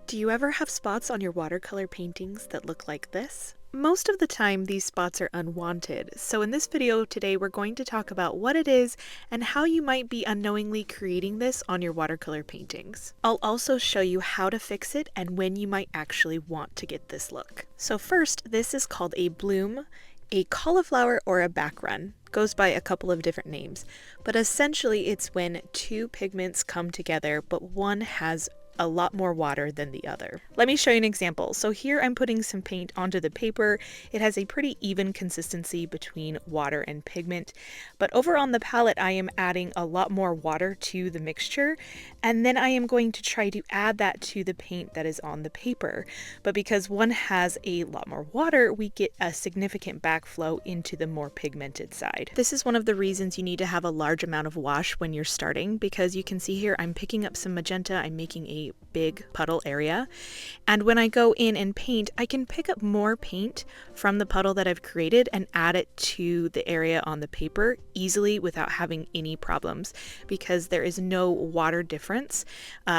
Do you ever have spots on your watercolor paintings that look like this? Most of the time, these spots are unwanted, so in this video today we're going to talk about what it is and how you might be unknowingly creating this on your watercolor paintings. I'll also show you how to fix it and when you might actually want to get this look. So first, this is called a bloom, a cauliflower, or a backrun. Goes by a couple of different names, but essentially it's when two pigments come together but one has a lot more water than the other. Let me show you an example. So here I'm putting some paint onto the paper. It has a pretty even consistency between water and pigment, but over on the palette I am adding a lot more water to the mixture, and then I am going to try to add that to the paint that is on the paper. But because one has a lot more water, we get a significant backflow into the more pigmented side. This is one of the reasons you need to have a large amount of wash when you're starting, because you can see here I'm picking up some magenta, I'm making a big puddle area, and when I go in and paint, I can pick up more paint from the puddle that I've created and add it to the area on the paper easily without having any problems, because there is no water difference.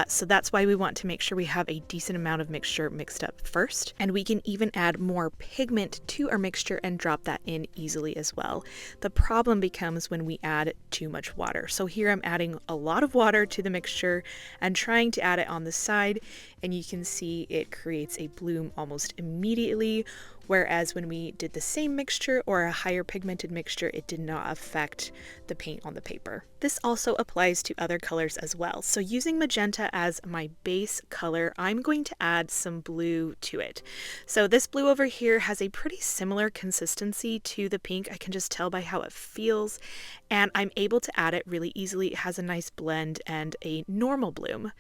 So that's why we want to make sure we have a decent amount of mixture mixed up first, and we can even add more pigment to our mixture and drop that in easily as well. The problem becomes when we add too much water. So here I'm adding a lot of water to the mixture and trying to add it on the side, and you can see it creates a bloom almost immediately, whereas when we did the same mixture or a higher pigmented mixture, it did not affect the paint on the paper. This also applies to other colors as well. So using magenta as my base color, I'm going to add some blue to it. So this blue over here has a pretty similar consistency to the pink. I can just tell by how it feels, and I'm able to add it really easily. It has a nice blend and a normal bloom.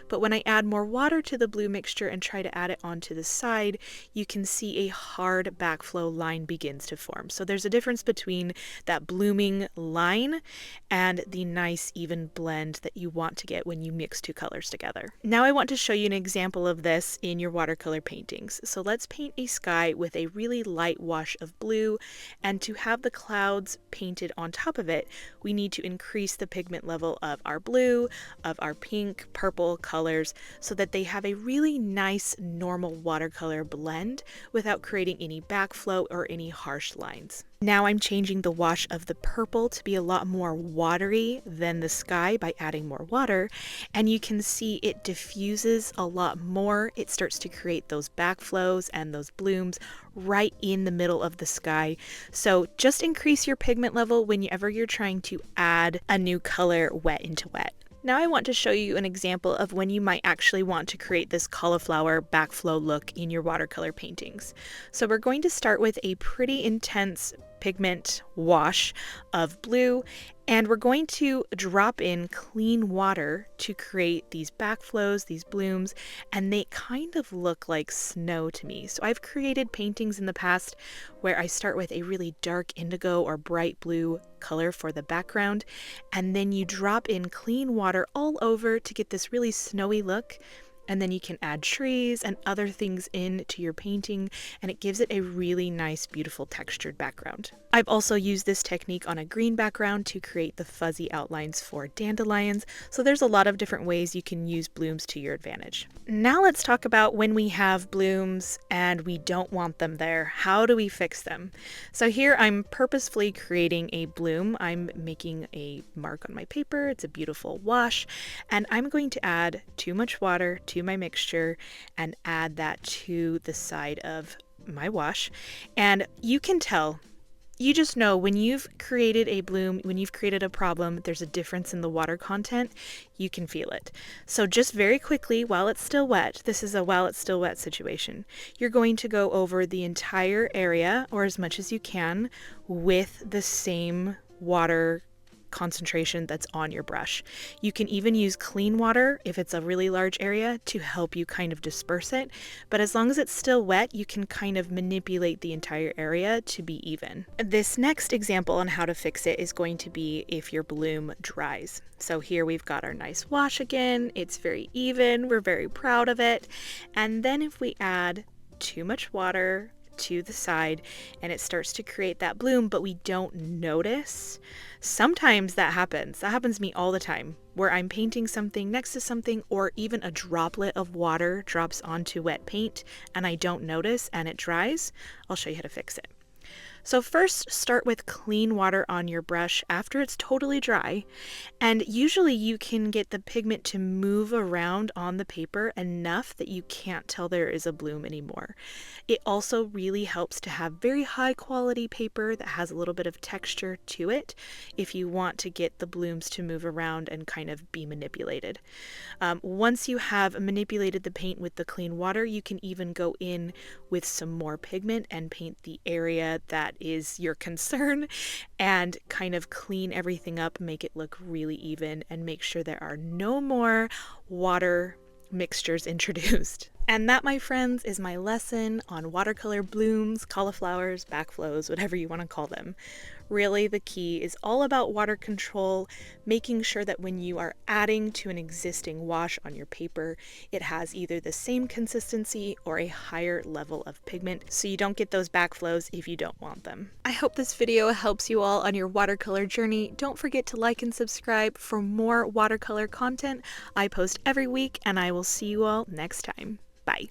But when I add more water to the blue mixture and try to add it onto the side, you can see a hard backflow line begins to form. So there's a difference between that blooming line and the nice even blend that you want to get when you mix two colors together. Now I want to show you an example of this in your watercolor paintings. So let's paint a sky with a really light wash of blue, and to have the clouds painted on top of it, we need to increase the pigment level of our blue, of our pink, purple colors, so that they have a really nice normal watercolor blend without creating any backflow or any harsh lines. Now I'm changing the wash of the purple to be a lot more watery than the sky by adding more water, and you can see it diffuses a lot more. It starts to create those backflows and those blooms right in the middle of the sky. So just increase your pigment level whenever you're trying to add a new color wet into wet. Now I want to show you an example of when you might actually want to create this cauliflower backflow look in your watercolor paintings. So we're going to start with a pretty intense pigment wash of blue, and we're going to drop in clean water to create these backflows, these blooms, and they kind of look like snow to me. So I've created paintings in the past where I start with a really dark indigo or bright blue color for the background, and then you drop in clean water all over to get this really snowy look. And then you can add trees and other things into your painting, and it gives it a really nice, beautiful textured background. I've also used this technique on a green background to create the fuzzy outlines for dandelions, so there's a lot of different ways you can use blooms to your advantage. Now let's talk about when we have blooms and we don't want them there. How do we fix them? So here I'm purposefully creating a bloom. I'm making a mark on my paper. It's a beautiful wash, and I'm going to add too much water to my mixture and add that to the side of my wash. And you can tell, you just know when you've created a bloom, when you've created a problem, there's a difference in the water content. You can feel it. So just very quickly, while it's still wet, this is a while it's still wet situation, you're going to go over the entire area, or as much as you can, with the same water concentration that's on your brush. You can even use clean water if it's a really large area to help you kind of disperse it, but as long as it's still wet, you can kind of manipulate the entire area to be even. This next example on how to fix it is going to be if your bloom dries. So here we've got our nice wash again. It's very even. We're very proud of it. And then if we add too much water to the side and it starts to create that bloom, but we don't notice. Sometimes that happens. That happens to me all the time, where I'm painting something next to something, or even a droplet of water drops onto wet paint and I don't notice and it dries. I'll show you how to fix it. So first, start with clean water on your brush after it's totally dry, and usually you can get the pigment to move around on the paper enough that you can't tell there is a bloom anymore. It also really helps to have very high quality paper that has a little bit of texture to it if you want to get the blooms to move around and kind of be manipulated. Once you have manipulated the paint with the clean water, you can even go in with some more pigment and paint the area that is your concern and kind of clean everything up, make it look really even, and make sure there are no more water mixtures introduced. And that, my friends, is my lesson on watercolor blooms, cauliflowers, backflows, whatever you want to call them. Really, the key is all about water control, making sure that when you are adding to an existing wash on your paper, it has either the same consistency or a higher level of pigment, so you don't get those backflows if you don't want them. I hope this video helps you all on your watercolor journey. Don't forget to like and subscribe for more watercolor content. I post every week, and I will see you all next time. Bye.